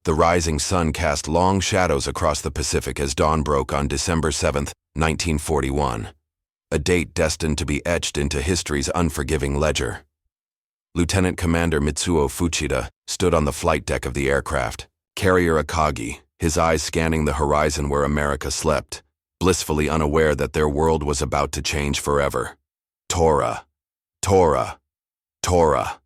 The rising sun cast long shadows across the Pacific as dawn broke on December 7, 1941, a date destined to be etched into history's unforgiving ledger. Lieutenant Commander Mitsuo Fuchida stood on the flight deck of the aircraft, carrier Akagi, his eyes scanning the horizon where America slept, blissfully unaware that their world was about to change forever. Tora, Tora, Tora.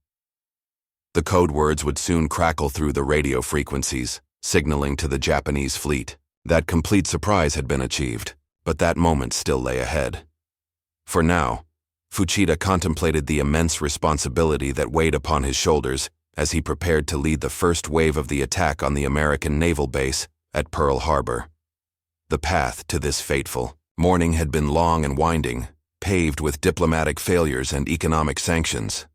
The code words would soon crackle through the radio frequencies, signaling to the Japanese fleet that complete surprise had been achieved, but that moment still lay ahead. For now, Fuchida contemplated the immense responsibility that weighed upon his shoulders as he prepared to lead the first wave of the attack on the American naval base at Pearl Harbor. The path to this fateful morning had been long and winding, paved with diplomatic failures and economic sanctions.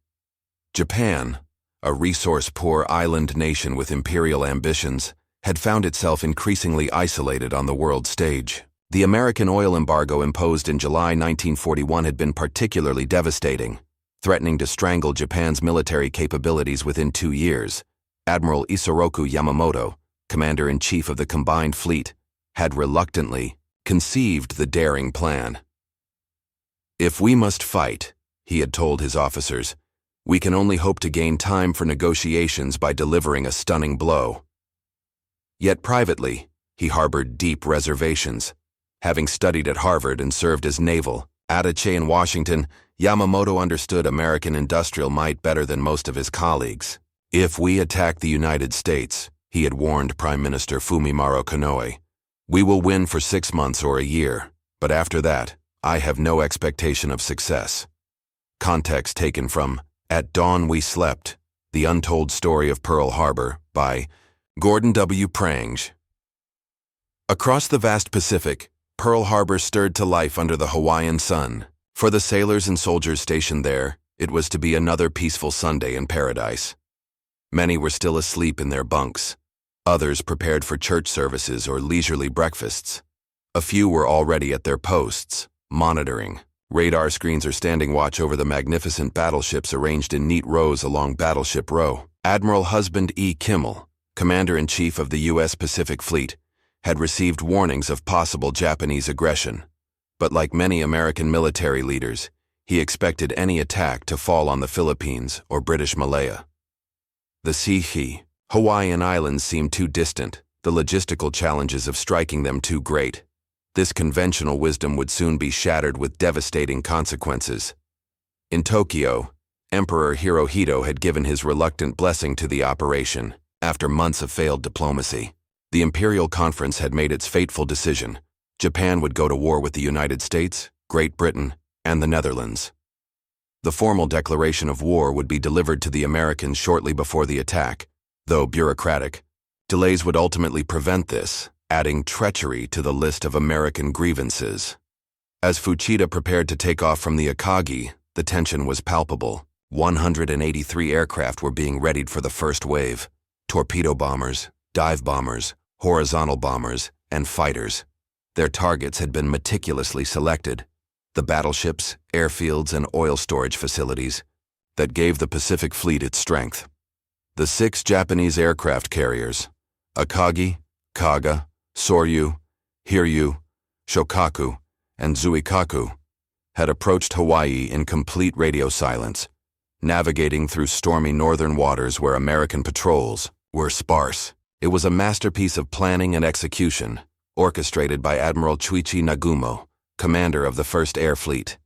Japan, a resource-poor island nation with imperial ambitions, had found itself increasingly isolated on the world stage. The American oil embargo imposed in July 1941 had been particularly devastating, threatening to strangle Japan's military capabilities within 2 years. Admiral Isoroku Yamamoto, commander-in-chief of the combined fleet, had reluctantly conceived the daring plan. "If we must fight," he had told his officers, "we can only hope to gain time for negotiations by delivering a stunning blow." Yet privately, he harbored deep reservations. Having studied at Harvard and served as naval attaché in Washington, Yamamoto understood American industrial might better than most of his colleagues. "If we attack the United States," he had warned Prime Minister Fumimaro Konoe, "we will win for 6 months or a year, but after that, I have no expectation of success." Context taken from At Dawn We Slept, The Untold Story of Pearl Harbor by Gordon W. Prange. Across the vast Pacific, Pearl Harbor stirred to life under the Hawaiian sun. For the sailors and soldiers stationed there, it was to be another peaceful Sunday in paradise. Many were still asleep in their bunks. Others prepared for church services or leisurely breakfasts. A few were already at their posts, monitoring. Radar screens are standing watch over the magnificent battleships arranged in neat rows along Battleship Row. Admiral Husband E. Kimmel, Commander-in-Chief of the U.S. Pacific Fleet, had received warnings of possible Japanese aggression. But like many American military leaders, he expected any attack to fall on the Philippines or British Malaya. The Sihi, Hawaiian Islands seemed too distant, the logistical challenges of striking them too great. This conventional wisdom would soon be shattered with devastating consequences. In Tokyo, Emperor Hirohito had given his reluctant blessing to the operation after months of failed diplomacy. The Imperial Conference had made its fateful decision. Japan would go to war with the United States, Great Britain, and the Netherlands. The formal declaration of war would be delivered to the Americans shortly before the attack, though bureaucratic. Delays would ultimately prevent this, adding treachery to the list of American grievances. As Fuchida prepared to take off from the Akagi, the tension was palpable. 183 aircraft were being readied for the first wave: torpedo bombers, dive bombers, horizontal bombers, and fighters. Their targets had been meticulously selected: the battleships, airfields, and oil storage facilities that gave the Pacific Fleet its strength. The 6 Japanese aircraft carriers, Akagi, Kaga, Soryu, Hiryu, Shokaku, and Zuikaku, had approached Hawaii in complete radio silence, navigating through stormy northern waters where American patrols were sparse. It was a masterpiece of planning and execution, orchestrated by Admiral Chuichi Nagumo, commander of the 1st Air Fleet.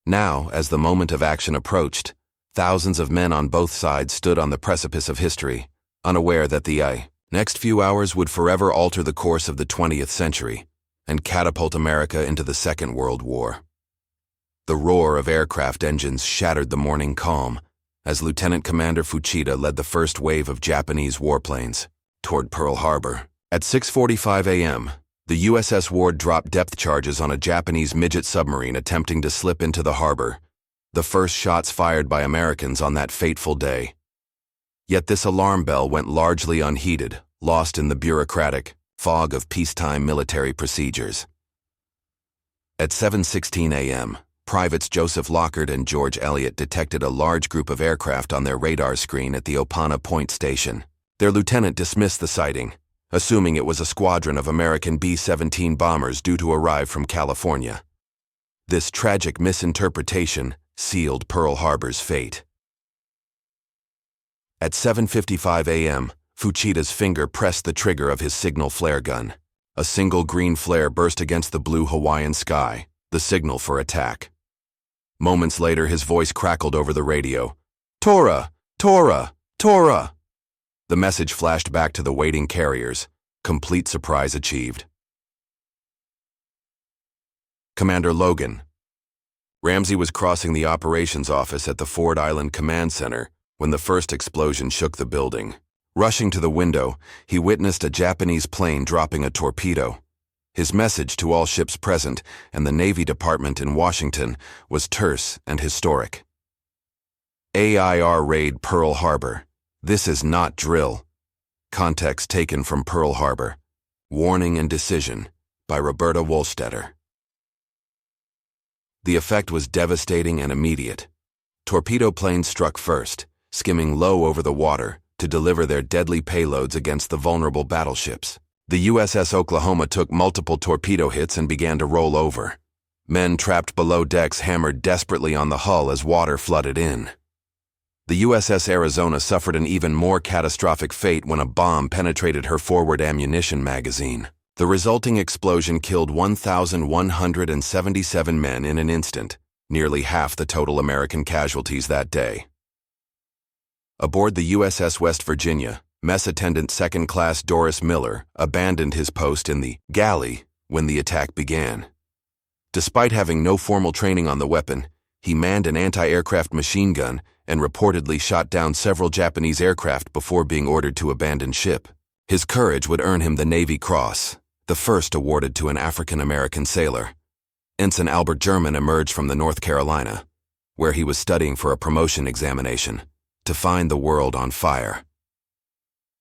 Now, as the moment of action approached, thousands of men on both sides stood on the precipice of history, unaware that the next few hours would forever alter the course of the 20th century and catapult America into the Second World War. The roar of aircraft engines shattered the morning calm as Lieutenant Commander Fuchida led the first wave of Japanese warplanes toward Pearl Harbor. At 6:45 a.m., the USS Ward dropped depth charges on a Japanese midget submarine attempting to slip into the harbor, the first shots fired by Americans on that fateful day. Yet this alarm bell went largely unheeded, lost in the bureaucratic fog of peacetime military procedures. At 7:16 a.m., Privates Joseph Lockard and George Elliott detected a large group of aircraft on their radar screen at the Opana Point Station. Their lieutenant dismissed the sighting, assuming it was a squadron of American B-17 bombers due to arrive from California. This tragic misinterpretation sealed Pearl Harbor's fate. At 7:55 a.m., Fuchida's finger pressed the trigger of his signal flare gun. A single green flare burst against the blue Hawaiian sky, the signal for attack. Moments later, his voice crackled over the radio. "Tora! Tora! Tora!" The message flashed back to the waiting carriers. Complete surprise achieved. Commander Logan. Ramsey was crossing the operations office at the Ford Island Command Center when the first explosion shook the building. Rushing to the window, he witnessed a Japanese plane dropping a torpedo. His message to all ships present and the Navy Department in Washington was terse and historic. AIR raid Pearl Harbor. This is not drill. Context taken from Pearl Harbor. Warning and Decision by Roberta Wohlstetter. The effect was devastating and immediate. Torpedo planes struck first, skimming low over the water to deliver their deadly payloads against the vulnerable battleships. The USS Oklahoma took multiple torpedo hits and began to roll over. Men trapped below decks hammered desperately on the hull as water flooded in. The USS Arizona suffered an even more catastrophic fate when a bomb penetrated her forward ammunition magazine. The resulting explosion killed 1,177 men in an instant, nearly half the total American casualties that day. Aboard the USS West Virginia, Mess Attendant Second Class Doris Miller abandoned his post in the galley when the attack began. Despite having no formal training on the weapon, he manned an anti-aircraft machine gun and reportedly shot down several Japanese aircraft before being ordered to abandon ship. His courage would earn him the Navy Cross, the first awarded to an African-American sailor. Ensign Albert German emerged from the North Carolina, where he was studying for a promotion examination, to find the world on fire.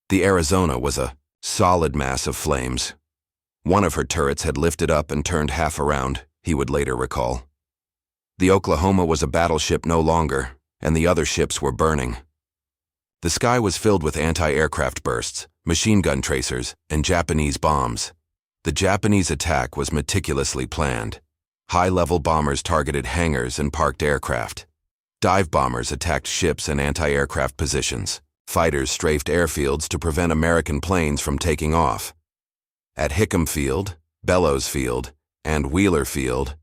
The Arizona was a solid mass of flames. One of her turrets had lifted up and turned half around, he would later recall. The Oklahoma was a battleship no longer, and the other ships were burning. The sky was filled with anti-aircraft bursts, machine gun tracers, and Japanese bombs. The Japanese attack was meticulously planned. High-level bombers targeted hangars and parked aircraft. Dive bombers attacked ships and anti-aircraft positions. Fighters strafed airfields to prevent American planes from taking off. At Hickam Field, Bellows Field, and Wheeler Field,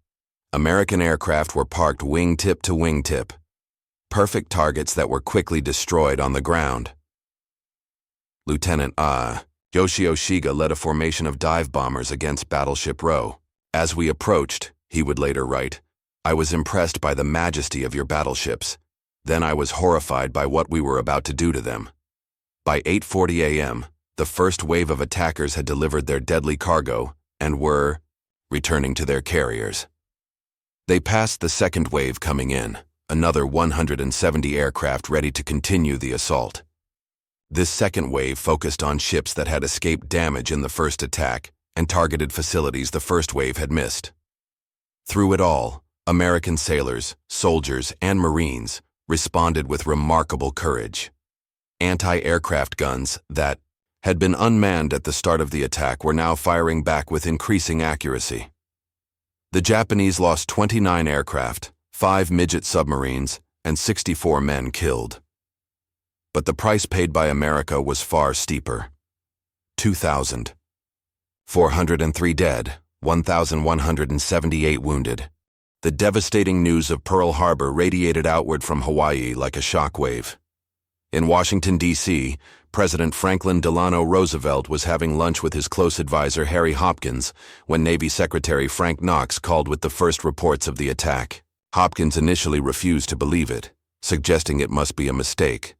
American aircraft were parked wingtip to wingtip. Perfect targets that were quickly destroyed on the ground. Lieutenant Yoshio Shiga led a formation of dive bombers against Battleship Row. "As we approached," he would later write, "I was impressed by the majesty of your battleships. Then I was horrified by what we were about to do to them." By 8:40 a.m., the first wave of attackers had delivered their deadly cargo and were returning to their carriers. They passed the second wave coming in, another 170 aircraft ready to continue the assault. This second wave focused on ships that had escaped damage in the first attack and targeted facilities the first wave had missed. Through it all, American sailors, soldiers, and Marines responded with remarkable courage. Anti-aircraft guns that had been unmanned at the start of the attack were now firing back with increasing accuracy. The Japanese lost 29 aircraft, 5 midget submarines, and 64 men killed. But the price paid by America was far steeper. 2,403 dead, 1,178 wounded. The devastating news of Pearl Harbor radiated outward from Hawaii like a shockwave. In Washington, D.C., President Franklin Delano Roosevelt was having lunch with his close advisor Harry Hopkins when Navy Secretary Frank Knox called with the first reports of the attack. Hopkins initially refused to believe it, suggesting it must be a mistake.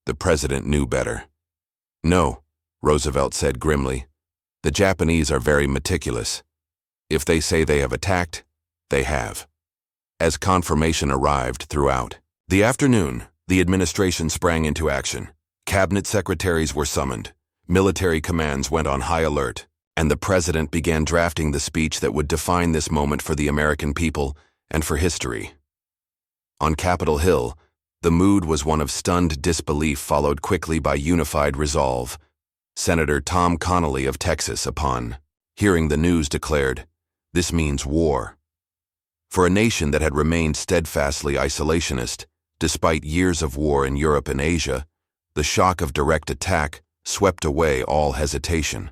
The president knew better. "No," Roosevelt said grimly. "The Japanese are very meticulous. If they say they have attacked, they have." As confirmation arrived throughout the afternoon, the administration sprang into action. Cabinet secretaries were summoned, military commands went on high alert, and the president began drafting the speech that would define this moment for the American people and for history. On Capitol Hill, The mood was one of stunned disbelief followed quickly by unified resolve. Senator Tom Connally of Texas, upon hearing the news, declared, "This means war." For a nation that had remained steadfastly isolationist, despite years of war in Europe and Asia, the shock of direct attack swept away all hesitation.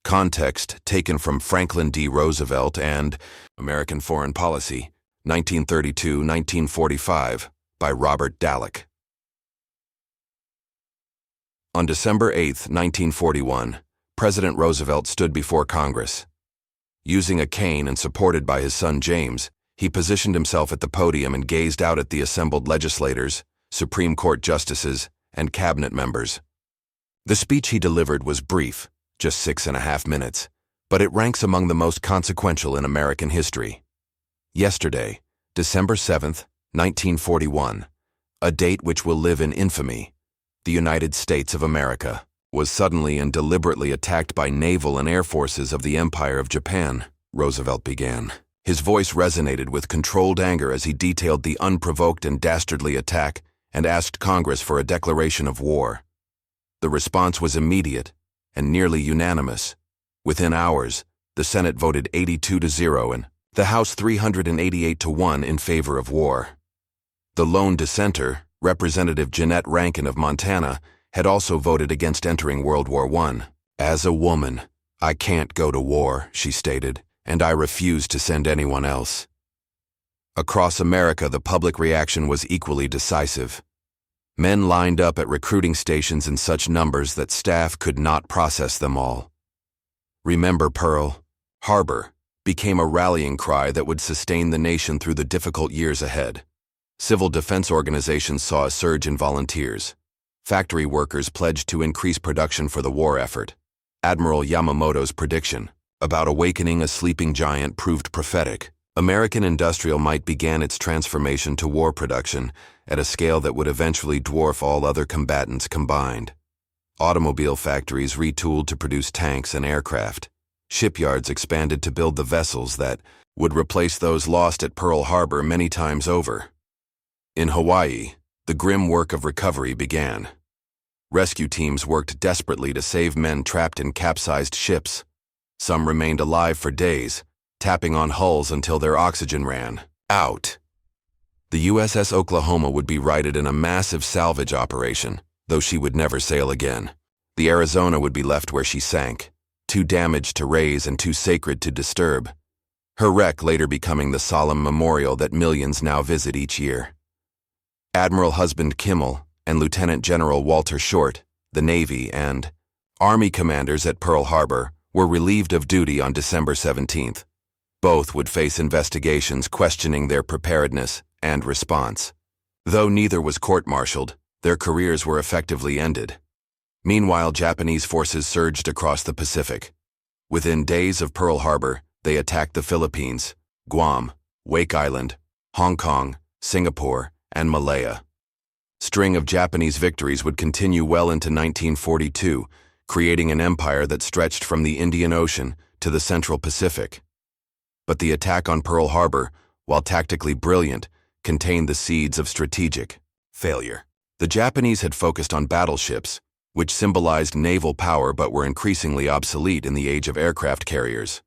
Context taken from Franklin D. Roosevelt and American Foreign Policy, 1932-1945, by Robert Dallek. On December 8, 1941, President Roosevelt stood before Congress. Using a cane and supported by his son James, he positioned himself at the podium and gazed out at the assembled legislators, Supreme Court justices, and cabinet members. The speech he delivered was brief, just 6.5 minutes, but it ranks among the most consequential in American history. Yesterday, December 7, 1941, a date which will live in infamy, the United States of America was suddenly and deliberately attacked by naval and air forces of the Empire of Japan, Roosevelt began. His voice resonated with controlled anger as he detailed the unprovoked and dastardly attack and asked Congress for a declaration of war. The response was immediate and nearly unanimous. Within hours, the Senate voted 82-0 and the House 388-1 in favor of war. The lone dissenter, Representative Jeanette Rankin of Montana, had also voted against entering World War I. "As a woman, I can't go to war," she stated, "and I refuse to send anyone else." Across America, the public reaction was equally decisive. Men lined up at recruiting stations in such numbers that staff could not process them all. "Remember Pearl Harbor" became a rallying cry that would sustain the nation through the difficult years ahead. Civil defense organizations saw a surge in volunteers. Factory workers pledged to increase production for the war effort. Admiral Yamamoto's prediction about awakening a sleeping giant proved prophetic. American industrial might began its transformation to war production at a scale that would eventually dwarf all other combatants combined. Automobile factories retooled to produce tanks and aircraft. Shipyards expanded to build the vessels that would replace those lost at Pearl Harbor many times over. In Hawaii, the grim work of recovery began. Rescue teams worked desperately to save men trapped in capsized ships. Some remained alive for days, tapping on hulls until their oxygen ran out. The USS Oklahoma would be righted in a massive salvage operation, though she would never sail again. The Arizona would be left where she sank, too damaged to raise and too sacred to disturb. Her wreck later becoming the solemn memorial that millions now visit each year. Admiral Husband Kimmel and Lieutenant General Walter Short, the Navy and Army commanders at Pearl Harbor, were relieved of duty on December 17th. Both would face investigations questioning their preparedness and response. Though neither was court-martialed, their careers were effectively ended. Meanwhile, Japanese forces surged across the Pacific. Within days of Pearl Harbor, they attacked the Philippines, Guam, Wake Island, Hong Kong, Singapore, and Malaya. String of Japanese victories would continue well into 1942, creating an empire that stretched from the Indian Ocean to the Central Pacific. But the attack on Pearl Harbor, while tactically brilliant, contained the seeds of strategic failure. The Japanese had focused on battleships, which symbolized naval power but were increasingly obsolete in the age of aircraft carriers.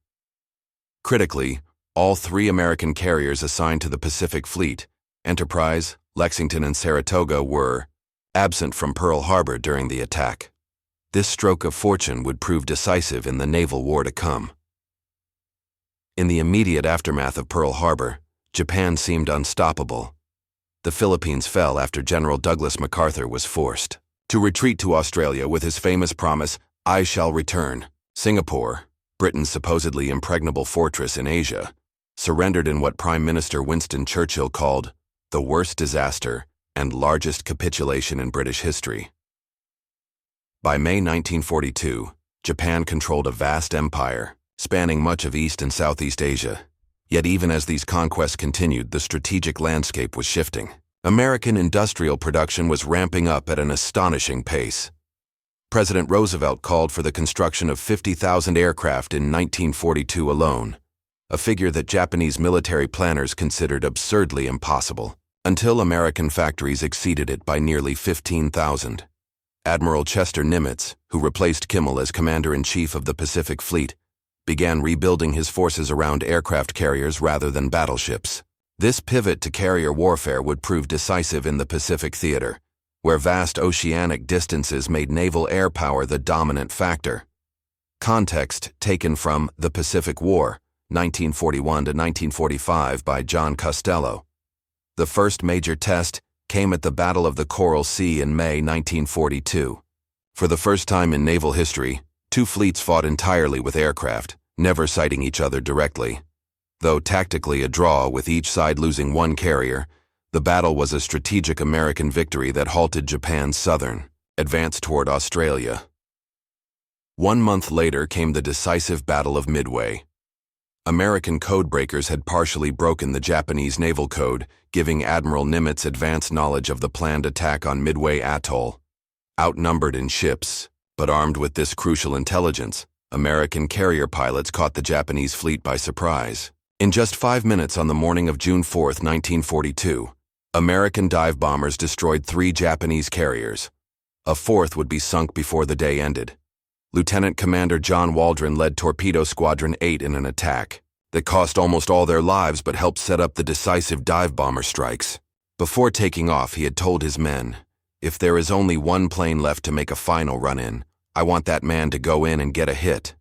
Critically, all 3 American carriers assigned to the Pacific Fleet, Enterprise, Lexington, and Saratoga, were absent from Pearl Harbor during the attack. This stroke of fortune would prove decisive in the naval war to come. In the immediate aftermath of Pearl Harbor, Japan seemed unstoppable. The Philippines fell after General Douglas MacArthur was forced to retreat to Australia with his famous promise, "I shall return." Singapore, Britain's supposedly impregnable fortress in Asia, surrendered in what Prime Minister Winston Churchill called the worst disaster and largest capitulation in British history. By May 1942, Japan controlled a vast empire, spanning much of East and Southeast Asia. Yet even as these conquests continued, the strategic landscape was shifting. American industrial production was ramping up at an astonishing pace. President Roosevelt called for the construction of 50,000 aircraft in 1942 alone, a figure that Japanese military planners considered absurdly impossible. until American factories exceeded it by nearly 15,000. Admiral Chester Nimitz, who replaced Kimmel as Commander-in-Chief of the Pacific Fleet, began rebuilding his forces around aircraft carriers rather than battleships. This pivot to carrier warfare would prove decisive in the Pacific theater, where vast oceanic distances made naval air power the dominant factor. Context taken from The Pacific War, 1941 to 1945 by John Costello. The first major test came at the Battle of the Coral Sea in May 1942. For the first time in naval history, two fleets fought entirely with aircraft, never sighting each other directly. Though tactically a draw with each side losing one carrier, the battle was a strategic American victory that halted Japan's southern advance toward Australia. 1 month later came the decisive Battle of Midway. American codebreakers had partially broken the Japanese naval code, giving Admiral Nimitz advanced knowledge of the planned attack on Midway Atoll. Outnumbered in ships, but armed with this crucial intelligence, American carrier pilots caught the Japanese fleet by surprise. In just 5 minutes on the morning of June 4, 1942, American dive bombers destroyed 3 Japanese carriers. A fourth would be sunk before the day ended. Lieutenant Commander John Waldron led Torpedo Squadron 8 in an attack that cost almost all their lives but helped set up the decisive dive bomber strikes. Before taking off, he had told his men, "If there is only one plane left to make a final run-in, I want that man to go in and get a hit."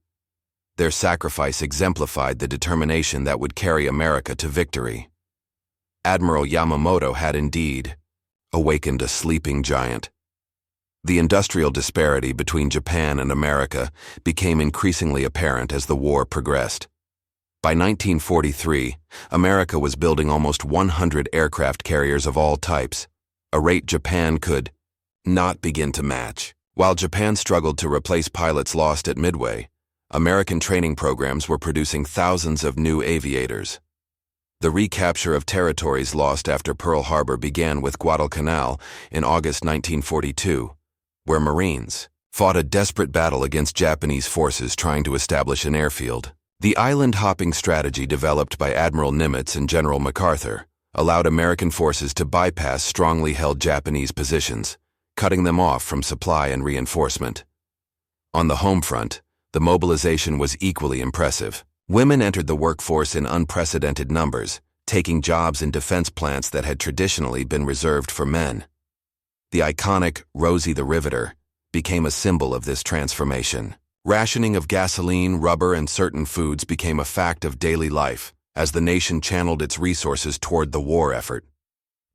Their sacrifice exemplified the determination that would carry America to victory. Admiral Yamamoto had indeed awakened a sleeping giant. The industrial disparity between Japan and America became increasingly apparent as the war progressed. By 1943, America was building almost 100 aircraft carriers of all types, a rate Japan could not begin to match. While Japan struggled to replace pilots lost at Midway, American training programs were producing thousands of new aviators. The recapture of territories lost after Pearl Harbor began with Guadalcanal in August 1942, where Marines fought a desperate battle against Japanese forces trying to establish an airfield. The island-hopping strategy developed by Admiral Nimitz and General MacArthur allowed American forces to bypass strongly held Japanese positions, cutting them off from supply and reinforcement. On the home front, the mobilization was equally impressive. Women entered the workforce in unprecedented numbers, taking jobs in defense plants that had traditionally been reserved for men. The iconic Rosie the Riveter became a symbol of this transformation. Rationing of gasoline, rubber, and certain foods became a fact of daily life as the nation channeled its resources toward the war effort.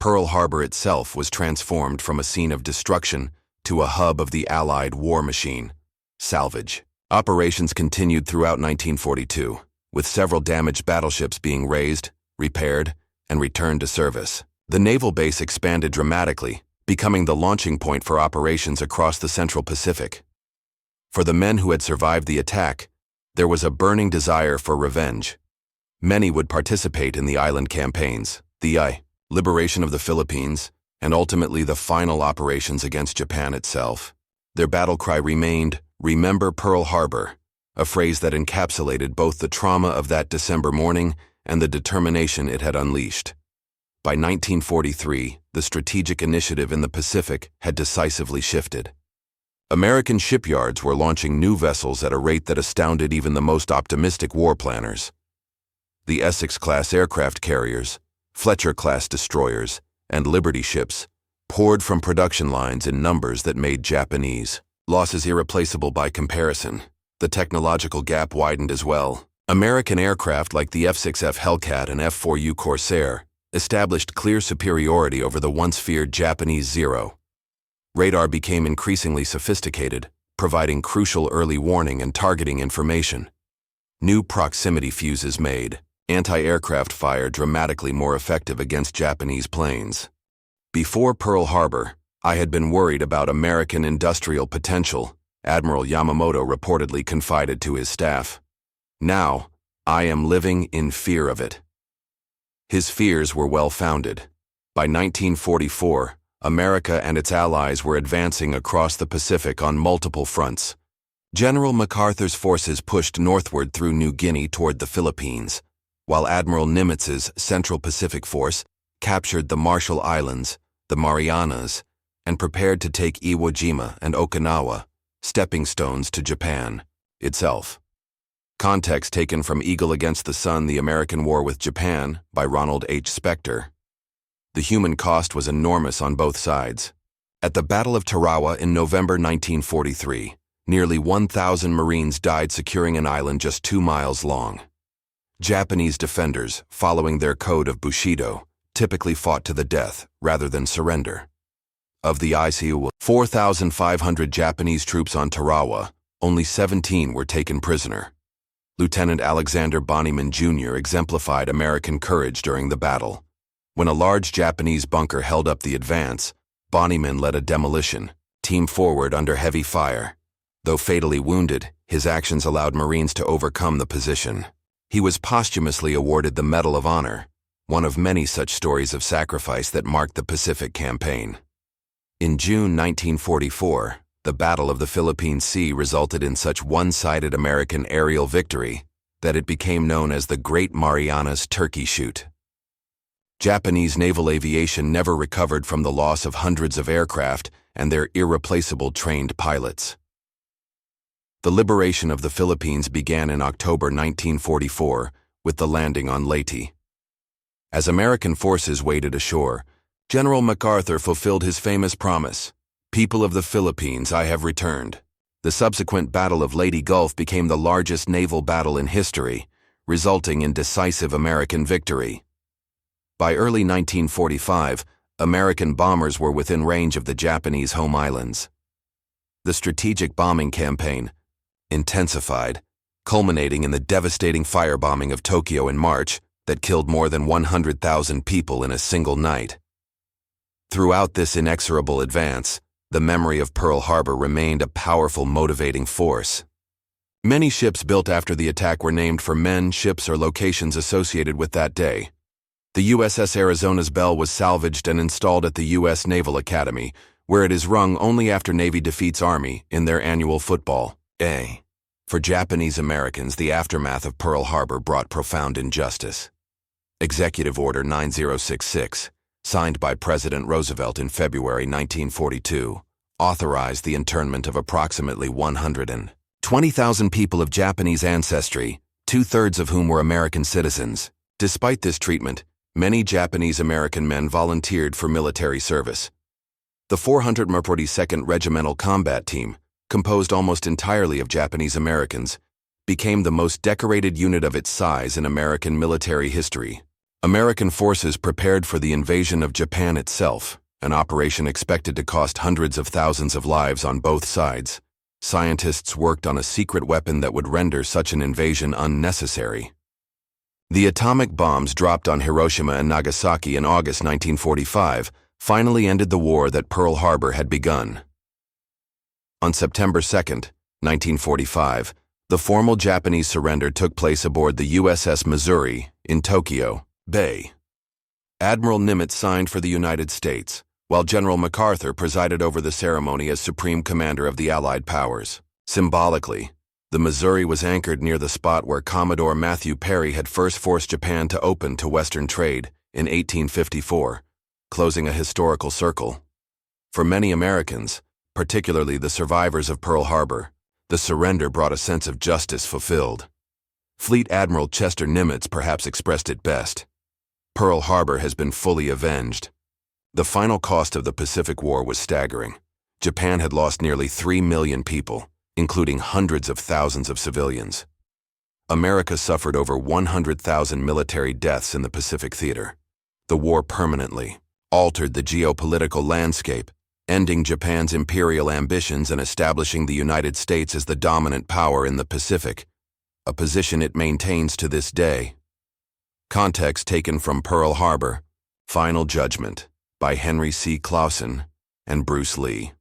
Pearl Harbor itself was transformed from a scene of destruction to a hub of the Allied war machine, salvage. Operations continued throughout 1942, with several damaged battleships being raised, repaired, and returned to service. The naval base expanded dramatically, becoming the launching point for operations across the Central Pacific. For the men who had survived the attack, there was a burning desire for revenge. Many would participate in the island campaigns, the liberation of the Philippines, and ultimately the final operations against Japan itself. Their battle cry remained, "Remember Pearl Harbor," a phrase that encapsulated both the trauma of that December morning and the determination it had unleashed. By 1943, the strategic initiative in the Pacific had decisively shifted. American shipyards were launching new vessels at a rate that astounded even the most optimistic war planners. The Essex-class aircraft carriers, Fletcher-class destroyers, and Liberty ships poured from production lines in numbers that made Japanese losses irreplaceable by comparison. The technological gap widened as well. American aircraft like the F-6F Hellcat and F-4U Corsair established clear superiority over the once feared Japanese Zero. Radar became increasingly sophisticated, providing crucial early warning and targeting information. New proximity fuses made anti-aircraft fire dramatically more effective against Japanese planes. Before Pearl Harbor, I had been worried about American industrial potential, Admiral Yamamoto reportedly confided to his staff. Now, I am living in fear of it. His fears were well-founded. By 1944, America and its allies were advancing across the Pacific on multiple fronts. General MacArthur's forces pushed northward through New Guinea toward the Philippines, while Admiral Nimitz's Central Pacific Force captured the Marshall Islands, the Marianas, and prepared to take Iwo Jima and Okinawa, stepping stones to Japan itself. Context taken from Eagle Against the Sun, The American War with Japan by Ronald H. Spector. The human cost was enormous on both sides. At the Battle of Tarawa in November 1943, nearly 1,000 Marines died securing an island just 2 miles long. Japanese defenders, following their code of Bushido, typically fought to the death rather than surrender. Of the ICU 4,500 Japanese troops on Tarawa, only 17 were taken prisoner. Lieutenant Alexander Bonnyman Jr. exemplified American courage during the battle. When a large Japanese bunker held up the advance, Bonnyman led a demolition team forward under heavy fire. Though fatally wounded, his actions allowed Marines to overcome the position. He was posthumously awarded the Medal of Honor, one of many such stories of sacrifice that marked the Pacific Campaign. In June 1944, the Battle of the Philippine Sea resulted in such one-sided American aerial victory that it became known as the Great Marianas Turkey Shoot. Japanese naval aviation never recovered from the loss of hundreds of aircraft and their irreplaceable trained pilots. The liberation of the Philippines began in October 1944 with the landing on Leyte. As American forces waded ashore, General MacArthur fulfilled his famous promise, "People of the Philippines, I have returned." The subsequent Battle of Leyte Gulf became the largest naval battle in history, resulting in decisive American victory. By early 1945, American bombers were within range of the Japanese home islands. The strategic bombing campaign intensified, culminating in the devastating firebombing of Tokyo in March that killed more than 100,000 people in a single night. Throughout this inexorable advance, the memory of Pearl Harbor remained a powerful motivating force. Many ships built after the attack were named for men, ships, or locations associated with that day. The USS Arizona's bell was salvaged and installed at the U.S. Naval Academy, where it is rung only after Navy defeats Army in their annual football. For Japanese Americans, the aftermath of Pearl Harbor brought profound injustice. Executive Order 9066, signed by President Roosevelt in February 1942, authorized the internment of approximately 120,000 people of Japanese ancestry, 2/3 of whom were American citizens. Despite this treatment, many Japanese American men volunteered for military service. The 442nd Regimental Combat Team, composed almost entirely of Japanese Americans, became the most decorated unit of its size in American military history. American forces prepared for the invasion of Japan itself, an operation expected to cost hundreds of thousands of lives on both sides. Scientists worked on a secret weapon that would render such an invasion unnecessary. The atomic bombs dropped on Hiroshima and Nagasaki in August 1945 finally ended the war that Pearl Harbor had begun. On September 2, 1945, the formal Japanese surrender took place aboard the USS Missouri in Tokyo Bay. Admiral Nimitz signed for the United States, while General MacArthur presided over the ceremony as Supreme Commander of the Allied powers. Symbolically, the Missouri was anchored near the spot where Commodore Matthew Perry had first forced Japan to open to Western trade in 1854, closing a historical circle. For many Americans, particularly the survivors of Pearl Harbor, the surrender brought a sense of justice fulfilled. Fleet Admiral Chester Nimitz perhaps expressed it best: "Pearl Harbor has been fully avenged." The final cost of the Pacific War was staggering. Japan had lost nearly 3 million people, including hundreds of thousands of civilians. America suffered over 100,000 military deaths in the Pacific theater. The war permanently altered the geopolitical landscape, ending Japan's imperial ambitions and establishing the United States as the dominant power in the Pacific, a position it maintains to this day. Context taken from Pearl Harbor, Final Judgment, by Henry C. Clausen and Bruce Lee.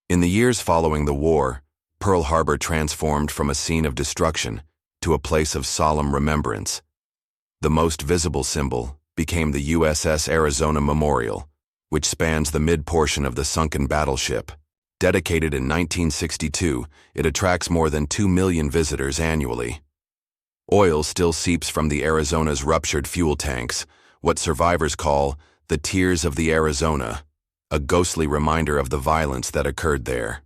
In the years following the war, Pearl Harbor transformed from a scene of destruction to a place of solemn remembrance. The most visible symbol became the USS Arizona Memorial, which spans the mid-portion of the sunken battleship. Dedicated in 1962, it attracts more than 2 million visitors annually. Oil still seeps from the Arizona's ruptured fuel tanks, what survivors call the Tears of the Arizona, a ghostly reminder of the violence that occurred there.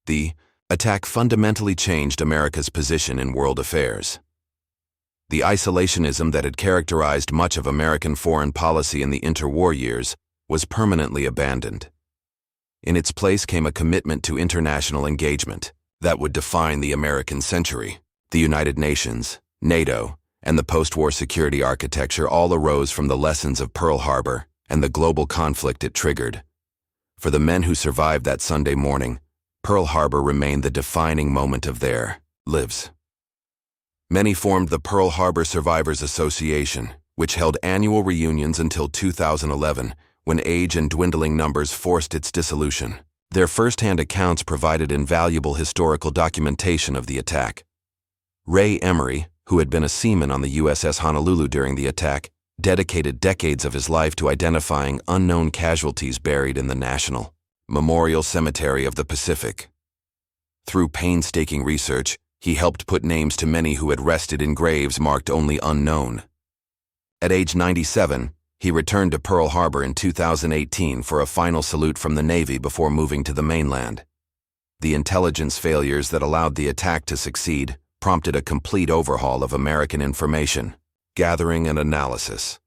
The attack fundamentally changed America's position in world affairs. The isolationism that had characterized much of American foreign policy in the interwar years was permanently abandoned. In its place came a commitment to international engagement that would define the American century. The United Nations, NATO, and the post-war security architecture all arose from the lessons of Pearl Harbor and the global conflict it triggered. For the men who survived that Sunday morning, Pearl Harbor remained the defining moment of their lives. Many formed the Pearl Harbor Survivors Association, which held annual reunions until 2011, when age and dwindling numbers forced its dissolution. Their first-hand accounts provided invaluable historical documentation of the attack. Ray Emery, who had been a seaman on the USS Honolulu during the attack, dedicated decades of his life to identifying unknown casualties buried in the National Memorial Cemetery of the Pacific. Through painstaking research, he helped put names to many who had rested in graves marked only unknown. At age 97, he returned to Pearl Harbor in 2018 for a final salute from the Navy before moving to the mainland. The intelligence failures that allowed the attack to succeed prompted a complete overhaul of American information, gathering and analysis.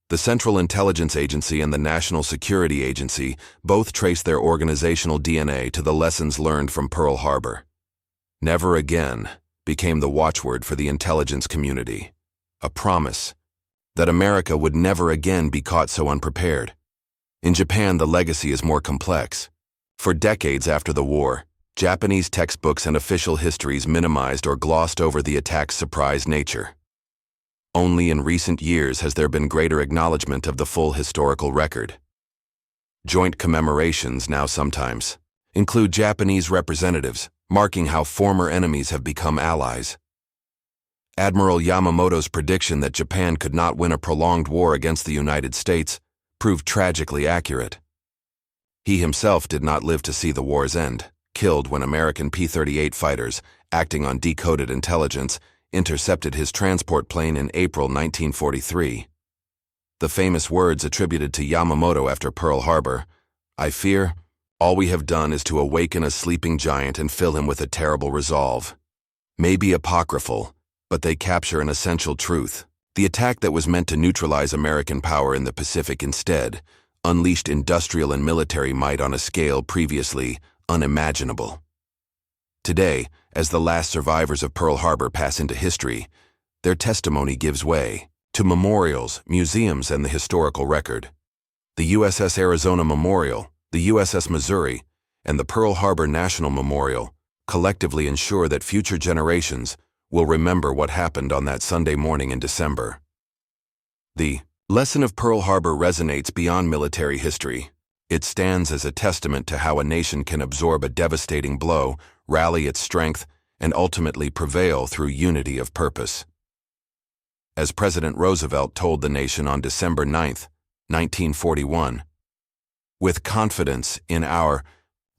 The Central Intelligence Agency and the National Security Agency both traced their organizational DNA to the lessons learned from Pearl Harbor. "Never again" became the watchword for the intelligence community, a promise that America would never again be caught so unprepared. In Japan, the legacy is more complex. For decades after the war, Japanese textbooks and official histories minimized or glossed over the attack's surprise nature. Only in recent years has there been greater acknowledgement of the full historical record. Joint commemorations now sometimes include Japanese representatives, marking how former enemies have become allies. Admiral Yamamoto's prediction that Japan could not win a prolonged war against the United States proved tragically accurate. He himself did not live to see the war's end, killed when American P-38 fighters, acting on decoded intelligence, intercepted his transport plane in April 1943. The famous words attributed to Yamamoto after Pearl Harbor, "I fear all we have done is to awaken a sleeping giant and fill him with a terrible resolve," may be apocryphal, but they capture an essential truth. The attack that was meant to neutralize American power in the Pacific instead unleashed industrial and military might on a scale previously unimaginable. Today, as the last survivors of Pearl Harbor pass into history, their testimony gives way to memorials, museums, and the historical record. The USS Arizona Memorial, the USS Missouri, and the Pearl Harbor National Memorial collectively ensure that future generations will remember what happened on that Sunday morning in December. The lesson of Pearl Harbor resonates beyond military history. It stands as a testament to how a nation can absorb a devastating blow, rally its strength, and ultimately prevail through unity of purpose. As President Roosevelt told the nation on December 9, 1941, "With confidence in our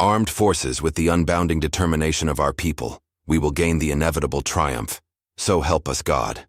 armed forces, with the unbounding determination of our people, we will gain the inevitable triumph. So help us God."